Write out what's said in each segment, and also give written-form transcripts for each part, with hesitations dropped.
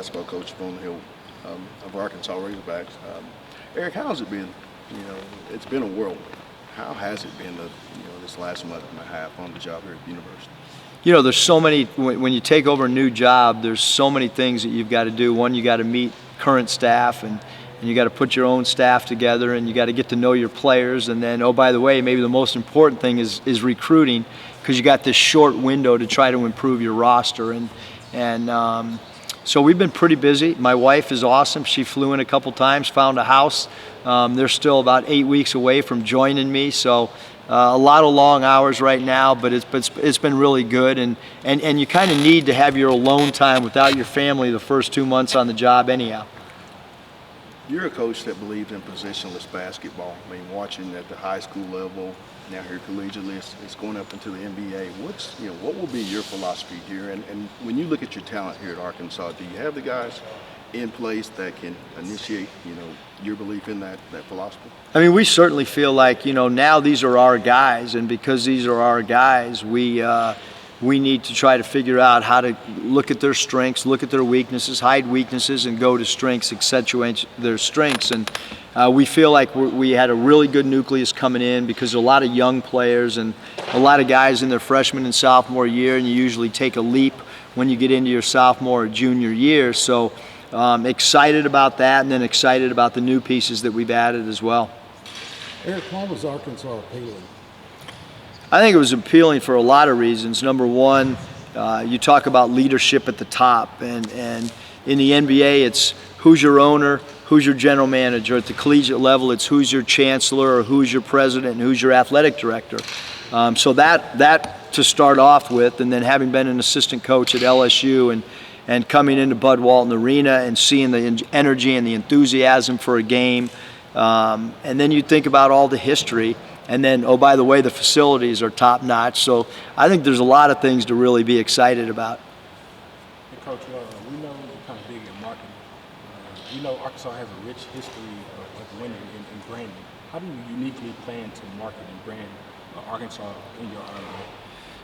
basketball coach on the Hill of Arkansas Razorbacks. Eric, how has it been? It's been a whirlwind. How has it been this last month and a half on the job here at the university? There's so many, when you take over a new job, there's so many things that you've got to do. One, you got to meet current staff, and you got to put your own staff together, and you got to get to know your players. And then, oh, by the way, maybe the most important thing is recruiting, because you got this short window to try to improve your roster. So we've been pretty busy. My wife is awesome. She flew in a couple times, found a house. They're still about 8 weeks away from joining me. So a lot of long hours right now, but it's been really good. And you kind of need to have your alone time without your family the first 2 months on the job anyhow. You're a coach that believes in positionless basketball. I mean, watching at the high school level, now here collegiately, it's going up into the NBA. What will be your philosophy here? And when you look at your talent here at Arkansas, do you have the guys in place that can initiate, your belief in that philosophy? I mean, we certainly feel like, now these are our guys, and because these are our guys, we need to try to figure out how to look at their strengths, look at their weaknesses, hide weaknesses, and go to strengths, accentuate their strengths. And we feel like we had a really good nucleus coming in, because there's a lot of young players and a lot of guys in their freshman and sophomore year, and you usually take a leap when you get into your sophomore or junior year. So excited about that, and then excited about the new pieces that we've added as well. Eric, why was Arkansas appealing? I think it was appealing for a lot of reasons. Number one, you talk about leadership at the top, and in the NBA, it's who's your owner, who's your general manager. At the collegiate level, it's who's your chancellor, or who's your president, and who's your athletic director. So that to start off with, and then having been an assistant coach at LSU and coming into Bud Walton Arena and seeing the energy and the enthusiasm for a game, and then you think about all the history. And then, oh, by the way, the facilities are top notch. So I think there's a lot of things to really be excited about. Hey, Coach, we know you're kind of big in marketing. We know Arkansas has a rich history of winning and branding. How do you uniquely plan to market and brand Arkansas in your own way?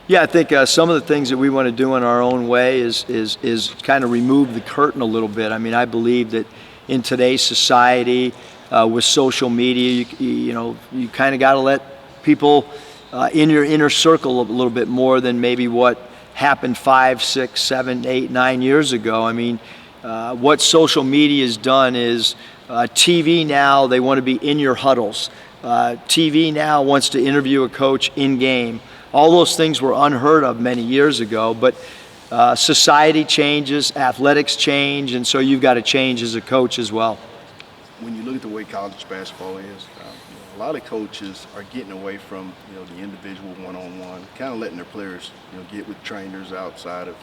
Yeah, I think some of the things that we want to do in our own way is kind of remove the curtain a little bit. I mean, I believe that in today's society, with social media, you kind of got to let people in your inner circle a little bit more than maybe what happened 5, 6, 7, 8, 9 years ago. I mean, what social media has done is TV now, they want to be in your huddles. TV now wants to interview a coach in game. All those things were unheard of many years ago, but society changes, athletics change, and so you've got to change as a coach as well. When you look at the way college basketball is, a lot of coaches are getting away from the individual one-on-one, kind of letting their players get with trainers outside of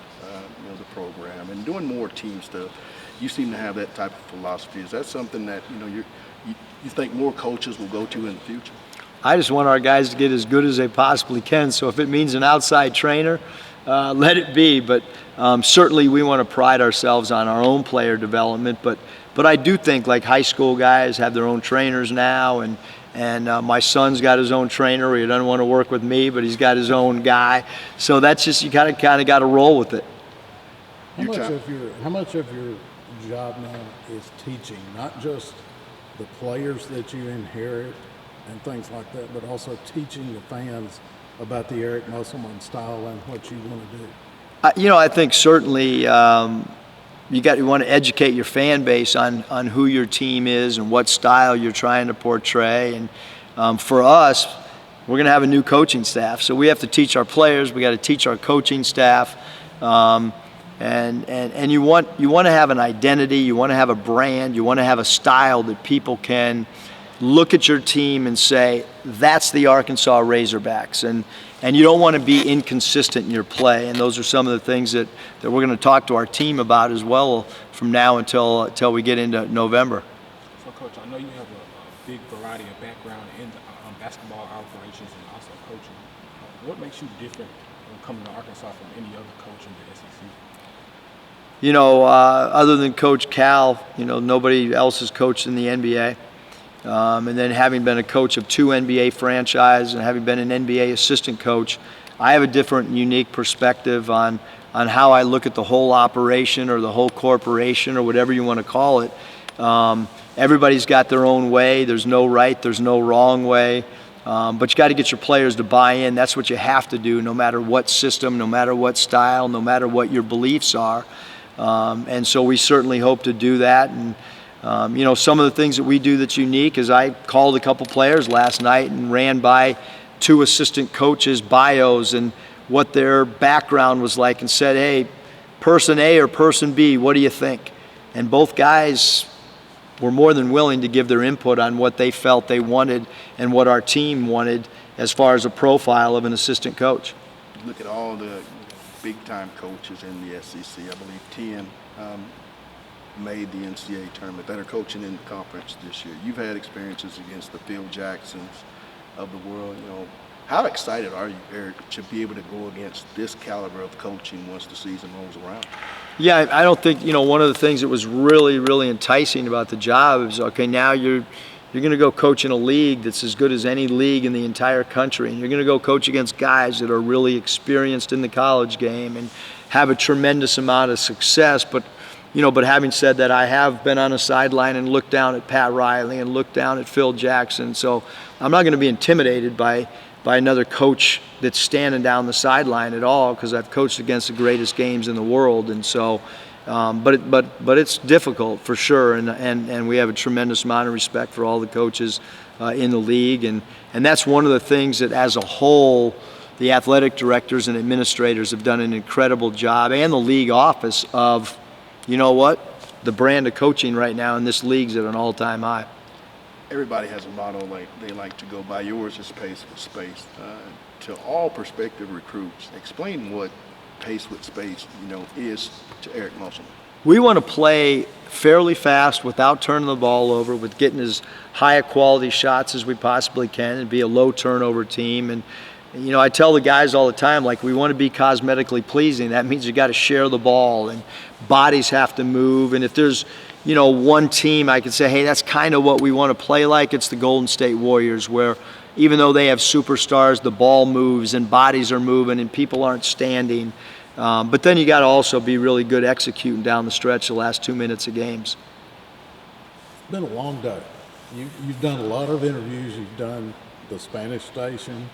the program and doing more team stuff. You seem to have that type of philosophy. Is that something that you think more coaches will go to in the future? I just want our guys to get as good as they possibly can. So if it means an outside trainer, let it be. But certainly we want to pride ourselves on our own player development. But I do think like high school guys have their own trainers now, and my son's got his own trainer. He doesn't want to work with me, but he's got his own guy. So that's just, you kind of got to roll with it. How much of your job now is teaching, not just the players that you inherit and things like that, but also teaching the fans about the Eric Musselman style and what you want to do? I think certainly you want to educate your fan base on who your team is and what style you're trying to portray. And for us, we're going to have a new coaching staff, so we have to teach our players. We got to teach our coaching staff, and you want to have an identity. You want to have a brand. You want to have a style that people can look at your team and say, that's the Arkansas Razorbacks. And you don't want to be inconsistent in your play. And those are some of the things that we're going to talk to our team about as well from now until we get into November. So, Coach, I know you have a big variety of background in basketball operations and also coaching. What makes you different when coming to Arkansas from any other coach in the SEC? Other than Coach Cal, nobody else has coached in the NBA. And then having been a coach of 2 NBA franchises and having been an NBA assistant coach, I have a different, unique perspective on how I look at the whole operation or the whole corporation or whatever you want to call it. Everybody's got their own way. There's no right, there's no wrong way. But you got to get your players to buy in. That's what you have to do, no matter what system, no matter what style, no matter what your beliefs are. And so we certainly hope to do that. And some of the things that we do that's unique is I called a couple players last night and ran by 2 assistant coaches' bios and what their background was like and said, hey, person A or person B, what do you think? And both guys were more than willing to give their input on what they felt they wanted and what our team wanted as far as a profile of an assistant coach. Look at all the big-time coaches in the SEC. I believe 10 made the NCAA tournament that are coaching in the conference this year. You've had experiences against the Phil Jacksons of the world. How excited are you, Eric, to be able to go against this caliber of coaching once the season rolls around? Yeah, I don't think, one of the things that was really, really enticing about the job is, okay, now you're going to go coach in a league that's as good as any league in the entire country. And you're going to go coach against guys that are really experienced in the college game and have a tremendous amount of success. But having said that, I have been on a sideline and looked down at Pat Riley and looked down at Phil Jackson. So I'm not going to be intimidated by another coach that's standing down the sideline at all, because I've coached against the greatest games in the world. And so, but it's difficult for sure, and we have a tremendous amount of respect for all the coaches in the league, and that's one of the things that as a whole the athletic directors and administrators have done an incredible job, and the league office of, the brand of coaching right now in this league's at an all-time high. Everybody has a motto they like to go by. Yours is pace with space. To all prospective recruits, explain what pace with space, is to Eric Musselman. We want to play fairly fast without turning the ball over, with getting as high a quality shots as we possibly can, and be a low turnover team. And I tell the guys all the time, we want to be cosmetically pleasing. That means you got to share the ball, and bodies have to move. And if there's one team I could say, hey, that's kind of what we want to play like, it's the Golden State Warriors, where even though they have superstars, the ball moves and bodies are moving and people aren't standing. But then you got to also be really good executing down the stretch the last 2 minutes of games. It's been a long day. You've done a lot of interviews. You've done the Spanish station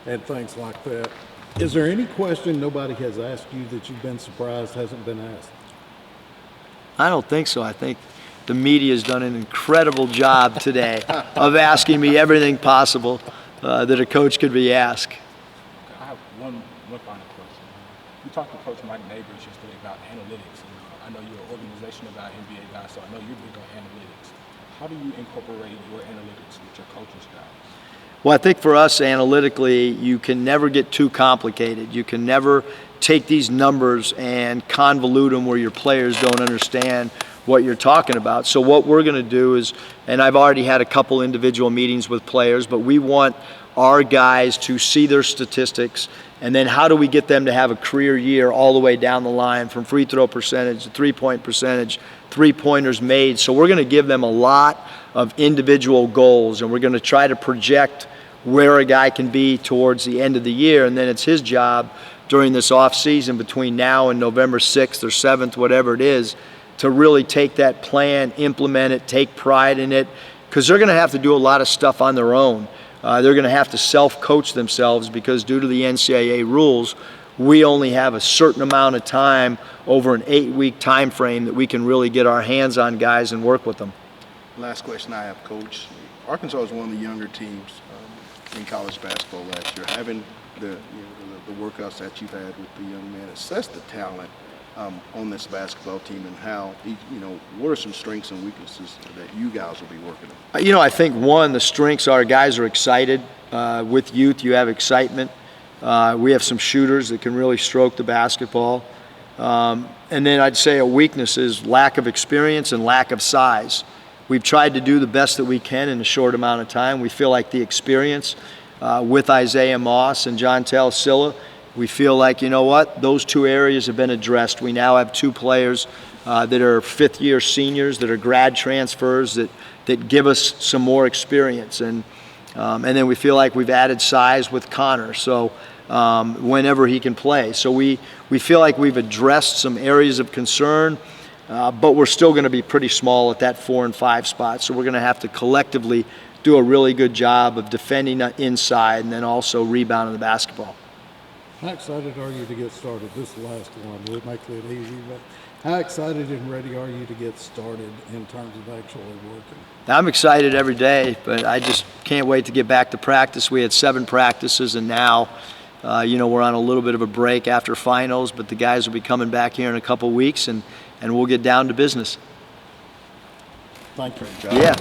and things like that. Is there any question nobody has asked you that you've been surprised hasn't been asked? I don't think so. I think the media has done an incredible job today of asking me everything possible that a coach could be asked. I have one final question. You talked to Coach Mike Neighbors yesterday about analytics, and I know you're an organization about NBA guys, so I know you're big on analytics. How do you incorporate your analytics with your coaching style? Well, I think for us, analytically, you can never get too complicated. You can never take these numbers and convolute them where your players don't understand what you're talking about. So what we're going to do is, and I've already had a couple individual meetings with players, but we want our guys to see their statistics, and then how do we get them to have a career year all the way down the line, from free throw percentage to three-point percentage, three-pointers made. So we're going to give them a lot of individual goals, and we're going to try to project where a guy can be towards the end of the year, and then it's his job during this off season between now and November 6th or 7th, whatever it is, to really take that plan, implement it, take pride in it, because they're going to have to do a lot of stuff on their own. They're going to have to self-coach themselves, because due to the NCAA rules, we only have a certain amount of time over an 8-week time frame that we can really get our hands on guys and work with them. Last question I have, Coach. Arkansas is one of the younger teams in college basketball last year. Having the workouts that you've had with the young men, assess the talent on this basketball team, and how, what are some strengths and weaknesses that you guys will be working on? I think the strengths are guys are excited. With youth, you have excitement. We have some shooters that can really stroke the basketball. And then I'd say a weakness is lack of experience and lack of size. We've tried to do the best that we can in a short amount of time. We feel like the experience with Isaiah Moss and Jontel Silla, we feel like, those two areas have been addressed. We now have two players that are fifth-year seniors, that are grad transfers, that give us some more experience. And then we feel like we've added size with Connor. So whenever he can play. So we feel like we've addressed some areas of concern, but we're still going to be pretty small at that 4 and 5 spot. So we're going to have to collectively do a really good job of defending inside and then also rebounding the basketball. How excited are you to get started? This last one, we'll make it easy, but how excited and ready are you to get started in terms of actually working? I'm excited every day, but I just can't wait to get back to practice. We had 7 practices, and now, we're on a little bit of a break after finals, but the guys will be coming back here in a couple weeks, and we'll get down to business. Thank you. Yeah.